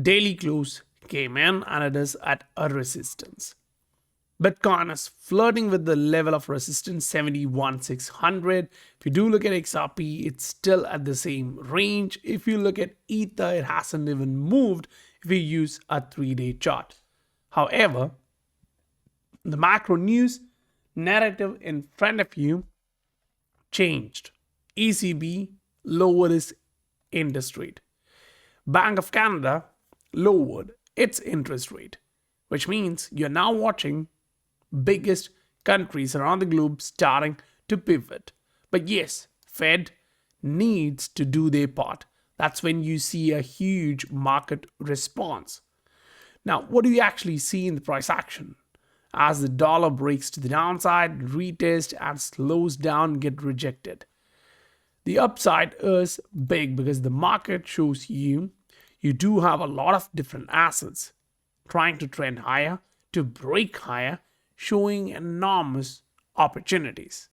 Daily close came in and it is at a resistance. Bitcoin is flirting with the level of resistance 71,600. If you do look at XRP, it's still at the same range. If you look at Ether, it hasn't even moved if you use a 3-day chart. However, the macro news narrative in front of you changed. ECB lowered its interest rate. Bank of Canada lowered its interest rate, which means you're now watching biggest countries around the globe starting to pivot. But yes, Fed needs to do their part. That's when you see a huge market response. Now, what do you actually see in the price action? As the dollar breaks to the downside, retest and slows down, get rejected. The upside is big because the market shows you do have a lot of different assets trying to trend higher, to break higher, showing enormous opportunities.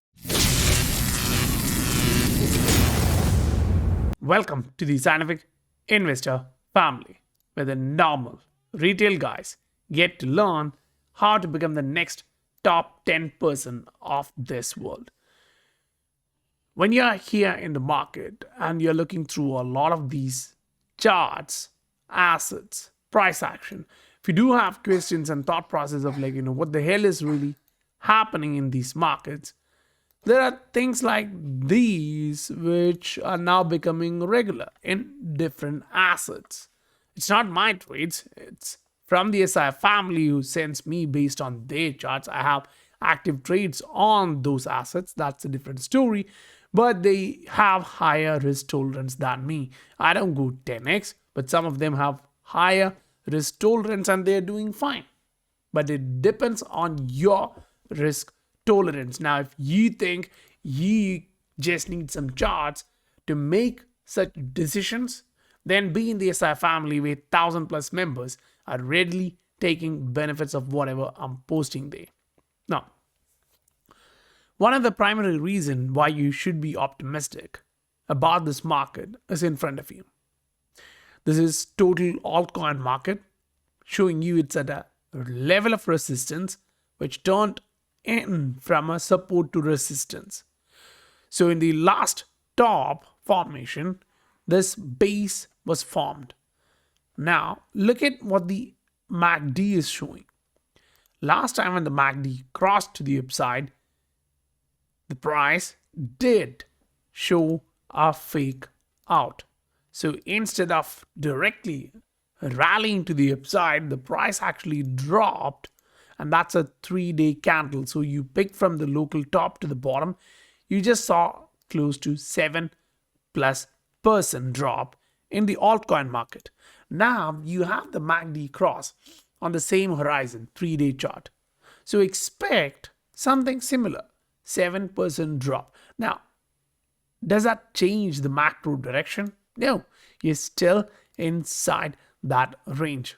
Welcome to the Scientific Investor family, where the normal retail guys get to learn how to become the next top 10% of this world. When you're here in the market and you're looking through a lot of these charts, assets, price action, if you do have questions and thought process of what the hell is really happening in these markets, there are things like these which are now becoming regular in different assets. It's not my trades, it's from the SI family who sends me based on their charts. I have active trades on those assets. That's a different story. But they have higher risk tolerance than me. I don't go 10x, but some of them have higher risk tolerance and they're doing fine. But it depends on your risk tolerance. Now, if you think you just need some charts to make such decisions, then be in the SI family with 1,000+ members are readily taking benefits of whatever I'm posting there. Now, one of the primary reasons why you should be optimistic about this market is in front of you. This is total altcoin market, showing you it's at a level of resistance which turned in from a support to resistance. So in the last top formation, this base was formed. Now look at what the MACD is showing. Last time when the MACD crossed to the upside, the price did show a fake out. So instead of directly rallying to the upside, the price actually dropped, and that's a 3-day candle. So you pick from the local top to the bottom, you just saw close to 7+% drop in the altcoin market. Now you have the MACD cross on the same horizon, 3-day chart. So expect something similar, 7% drop. Now, does that change the macro direction? No, you're still inside that range.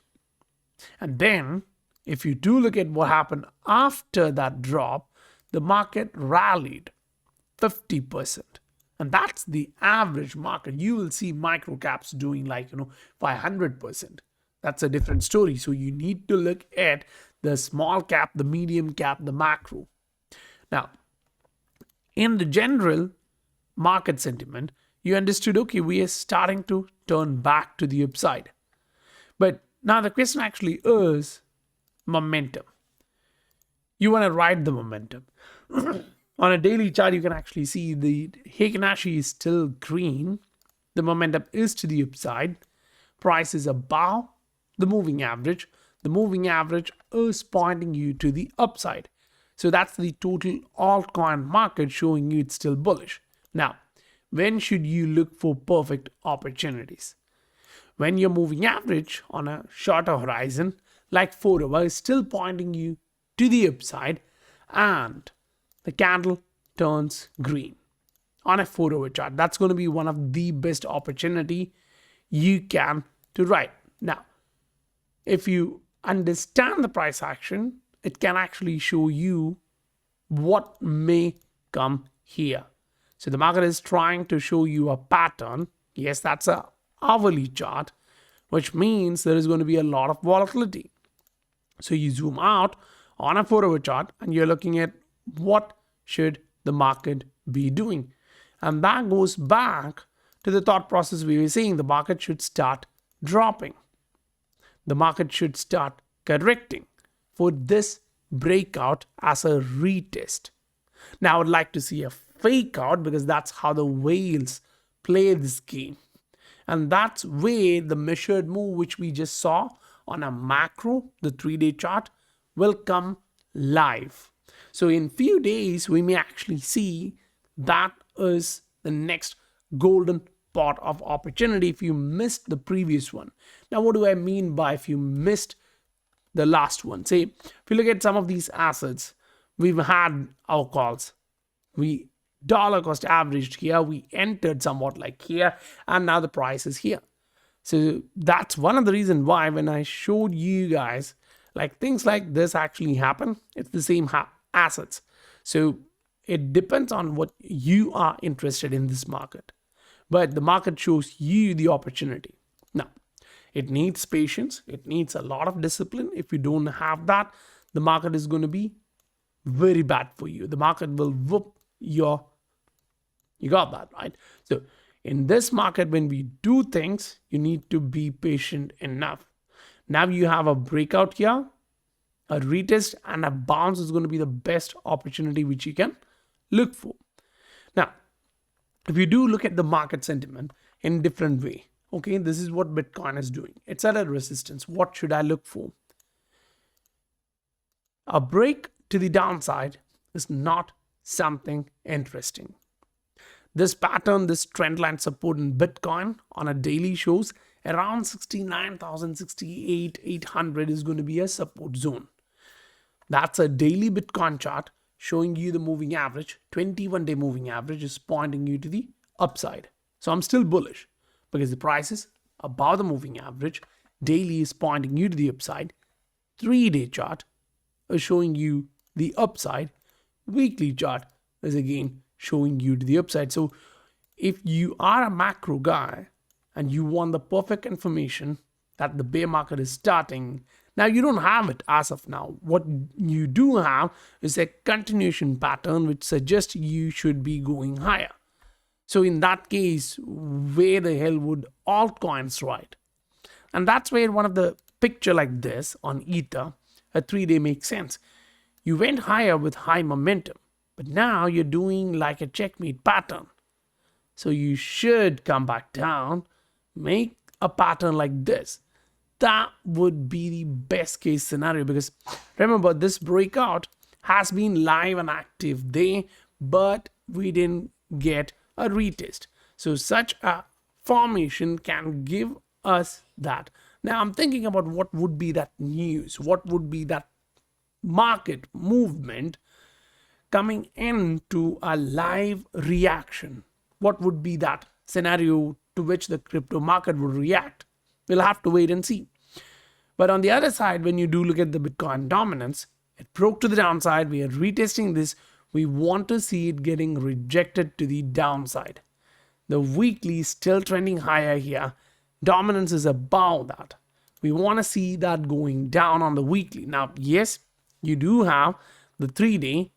And then, if you do look at what happened after that drop, the market rallied 50%. And that's the average market. You will see micro caps doing 500%. That's a different story. So you need to look at the small cap, the medium cap, the macro. Now, in the general market sentiment, you understood, okay, we are starting to turn back to the upside. But now the question actually is momentum. You want to ride the momentum. On a daily chart, you can actually see the Heikin is still green. The momentum is to the upside. Price is above the moving average. The moving average is pointing you to the upside. So that's the total altcoin market showing you it's still bullish. Now, when should you look for perfect opportunities? When your moving average on a shorter horizon, like 4 hours, is still pointing you to the upside and the candle turns green on a 4-hour chart. That's going to be one of the best opportunity you can to ride. Now, if you understand the price action, it can actually show you what may come here. So the market is trying to show you a pattern. Yes, that's a hourly chart, which means there is going to be a lot of volatility. So you zoom out on a 4-hour chart and you're looking at what should the market be doing. And that goes back to the thought process we were saying. The market should start dropping. The market should start correcting for this breakout as a retest. Now I would like to see a fake out because that's how the whales play this game. And that's where the measured move which we just saw on a macro, the 3-day chart, will come live. So in few days, we may actually see that is the next golden pot of opportunity if you missed the previous one. Now, what do I mean by if you missed the last one? Say, if you look at some of these assets, we've had our calls. We dollar cost averaged here, we entered somewhat like here, and now the price is here. So that's one of the reasons why when I showed you guys like things like this actually happen, it's the same assets. So it depends on what you are interested in this market. But the market shows you the opportunity. Now, it needs patience. It needs a lot of discipline. If you don't have that, the market is going to be very bad for you. The market will whoop your... You got that, right? So in this market, when we do things, you need to be patient enough. Now you have a breakout here, a retest, and a bounce is going to be the best opportunity which you can look for. Now, if you do look at the market sentiment in different way, okay, this is what Bitcoin is doing. It's at a resistance. What should I look for? A break to the downside is not something interesting. This pattern, this trend line support in Bitcoin on a daily shows around 69,000, 68,800 is going to be a support zone. That's a daily Bitcoin chart showing you the moving average. 21-day moving average is pointing you to the upside. So I'm still bullish because the price is above the moving average. Daily is pointing you to the upside. 3-day chart is showing you the upside. Weekly chart is again showing you to the upside. So if you are a macro guy and you want the perfect information that the bear market is starting, now you don't have it as of now. What you do have is a continuation pattern which suggests you should be going higher. So in that case, where the hell would altcoins ride? And that's where one of the picture like this on Ether, a 3-day makes sense. You went higher with high momentum. But now you're doing like a checkmate pattern. So you should come back down, make a pattern like this. That would be the best case scenario because remember, this breakout has been live and active there, but we didn't get a retest. So such a formation can give us that. Now I'm thinking about what would be that news, what would be that market movement coming into a live reaction. What would be that scenario to which the crypto market would react? We'll have to wait and see. But on the other side, when you do look at the Bitcoin dominance, it broke to the downside. We are retesting this. We want to see it getting rejected to the downside. The weekly is still trending higher here. Dominance is above that. We want to see that going down on the weekly. Now, yes, you do have the 3-day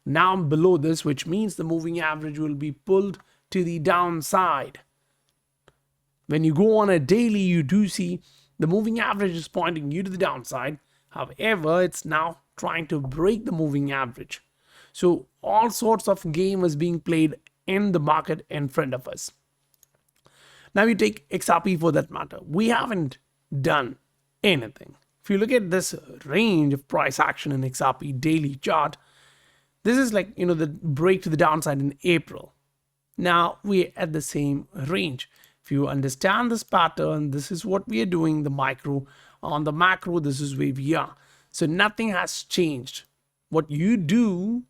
now below this, which means the moving average will be pulled to the downside. When you go on a daily, you do see the moving average is pointing you to the downside. However, it's now trying to break the moving average. So all sorts of game is being played in the market in front of us. Now you take XRP for that matter. We haven't done anything. If you look at this range of price action in XRP daily chart, this is like, the break to the downside in April. Now we're at the same range. If you understand this pattern, this is what we are doing, the micro. On the macro, this is where we are. So nothing has changed. What you do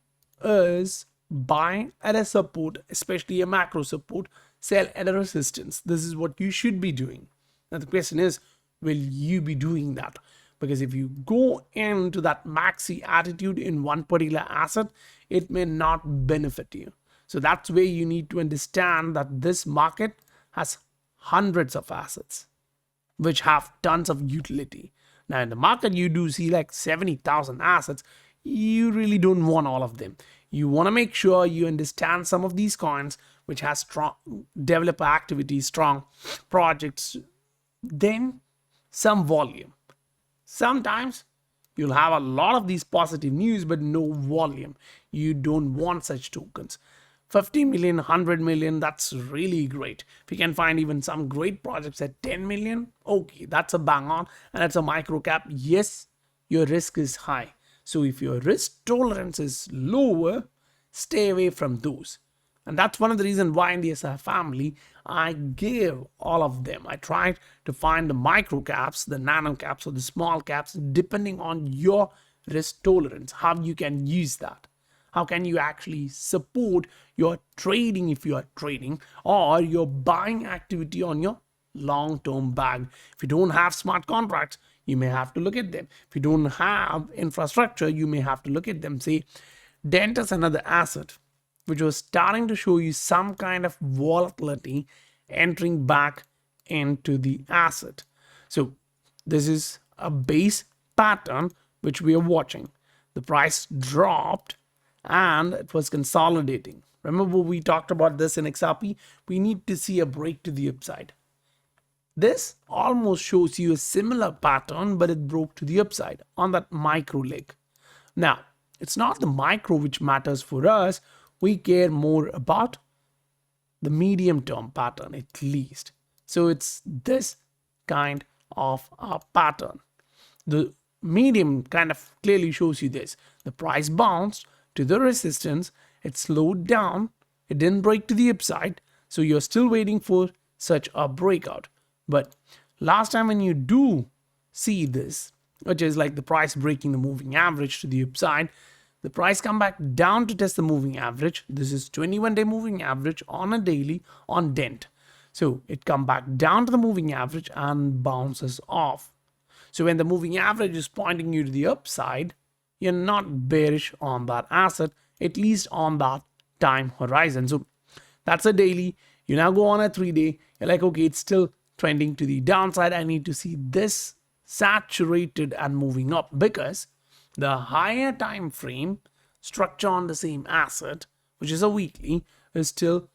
is buy at a support, especially a macro support, sell at a resistance. This is what you should be doing. Now the question is, will you be doing that? Because if you go into that maxi attitude in one particular asset, it may not benefit you. So that's where you need to understand that this market has hundreds of assets. which have tons of utility. Now in the market, you do see like 70,000 assets. You really don't want all of them. You want to make sure you understand some of these coins which has strong developer activity, strong projects, then some volume. Sometimes you'll have a lot of these positive news but no volume. You don't want such tokens. 50 million, 100 million, that's really great. If you can find even some great projects at 10 million, okay, that's a bang on, and it's a micro cap. Yes, your risk is high. So if your risk tolerance is lower, stay away from those. And that's one of the reasons why in the SI family, I gave all of them. I tried to find the micro caps, the nano caps, or the small caps, depending on your risk tolerance, how you can use that. How can you actually support your trading if you are trading, or your buying activity on your long-term bag. If you don't have smart contracts, you may have to look at them. If you don't have infrastructure, you may have to look at them. Say, Dent is another asset which was starting to show you some kind of volatility entering back into the asset. So this is a base pattern which we are watching. The price dropped and it was consolidating. Remember, we talked about this in XRP. We need to see a break to the upside. This almost shows you a similar pattern, but it broke to the upside on that micro leg. Now, it's not the micro which matters for us. We care more about the medium term pattern at least. So it's this kind of a pattern. The medium kind of clearly shows you this. The price bounced to the resistance. It slowed down. It didn't break to the upside. So you're still waiting for such a breakout. But last time when you do see this, which is like the price breaking the moving average to the upside, the price come back down to test the moving average. This is 21-day moving average on a daily on Dent. So it come back down to the moving average and bounces off. So when the moving average is pointing you to the upside, you're not bearish on that asset, at least on that time horizon. So that's a daily. You now go on a 3-day. You're like, okay, it's still trending to the downside. I need to see this saturated and moving up, because the higher time frame structure on the same asset, which is a weekly, is still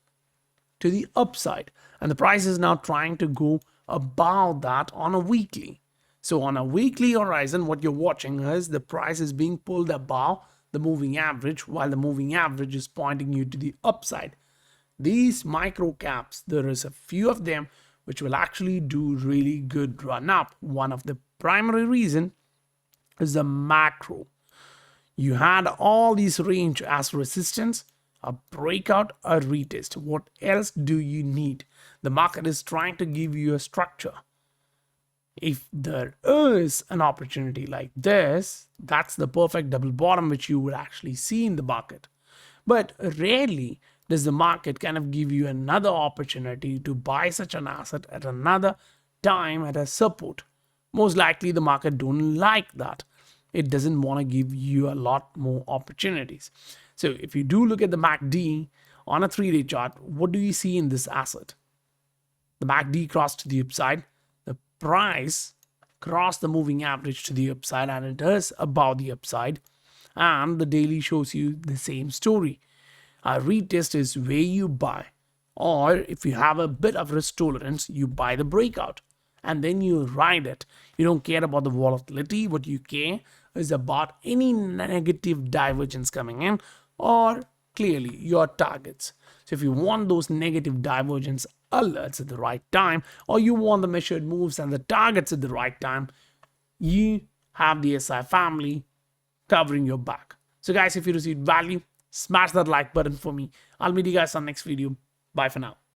to the upside, and the price is now trying to go above that on a weekly. So on a weekly horizon, what you're watching is the price is being pulled above the moving average, while the moving average is pointing you to the upside. These micro caps, there is a few of them which will actually do really good run up. One of the primary reason is the macro. You had all these range as resistance, a breakout, a retest. What else do you need? The market is trying to give you a structure. If there is an opportunity like this, that's the perfect double bottom which you would actually see in the market. But rarely does the market kind of give you another opportunity to buy such an asset at another time at a support. Most likely the market don't like that. It doesn't want to give you a lot more opportunities. So if you do look at the MACD on a 3-day chart, what do you see in this asset? The MACD crossed to the upside. The price crossed the moving average to the upside, and it is above the upside. And the daily shows you the same story. A retest is where you buy, or if you have a bit of risk tolerance, you buy the breakout and then you ride it. You don't care about the volatility. What you care is about any negative divergence coming in, or clearly your targets. So if you want those negative divergence alerts at the right time, or you want the measured moves and the targets at the right time, you have the SI family covering your back. So guys, if you received value, smash that like button for me. I'll meet you guys on the next video. Bye for now.